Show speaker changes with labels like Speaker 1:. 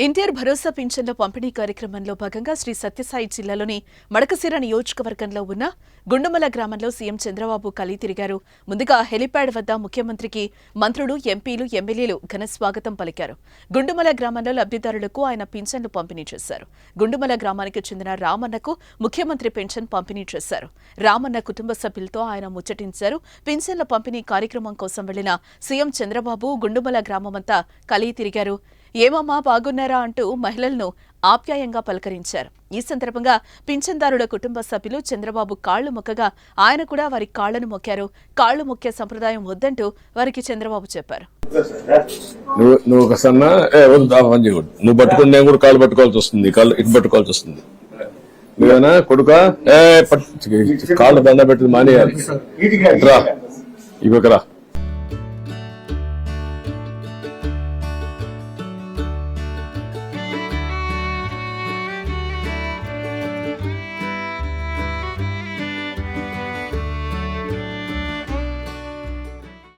Speaker 1: ఎన్టీఆర్ భరోసా పింఛన్ల పంపిణీ కార్యక్రమంలో భాగంగా శ్రీ సత్యసాయి జిల్లాలోని మడకశిర నియోజకవర్గంలో ఉన్న గుండుమల గ్రామంలో సీఎం చంద్రబాబు కలిసి తిరిగారు. ముందుగా హెలిప్యాడ్ వద్ద ముఖ్యమంత్రికి మంత్రులు, ఎంపీలు, ఎమ్మెల్యేలు ఘన స్వాగతం పలికారు. గుండుమల గ్రామంలో లబ్ధిదారులకు ఆయన పింఛన్లు పంపిణీ చేశారు. గుండుమల గ్రామానికి చెందిన రామన్నకు ముఖ్యమంత్రి పెన్షన్ పంపిణీ చేశారు. రామన్న కుటుంబ సభ్యులతో ఆయన ముచ్చటించారు. పింఛన్ల పంపిణీ కార్యక్రమం కోసం వెళ్లిన సీఎం చంద్రబాబు గుండుమల గ్రామమంతా కలిసి తిరిగారు. ఏమమ్మా బాగున్నారా అంటూ మహిళలను ఆప్యాయంగా పలకరించారు. ఈ సందర్భంగా పింఛన్దారుల కుటుంబ సభ్యులు చంద్రబాబు కాళ్లు మొక్కగా ఆయన కూడా వారి కాళ్లను మొక్కారు. కాళ్లు మొక్కే సంప్రదాయం వద్దంటూ వారికి చంద్రబాబు చెప్పారు.
Speaker 2: నువ్వు ఒక సన్నా నువ్వు పట్టుకుని నేను కూడా కాళ్ళు పట్టుకోవాల్సి వస్తుంది, కాళ్ళు ఇటు పట్టుకోవాల్సి వస్తుంది. నువ్వేనా కొడుక కాళ్ళు దండ పెట్టి మానేయాలి. రా ఇవ్వకరా.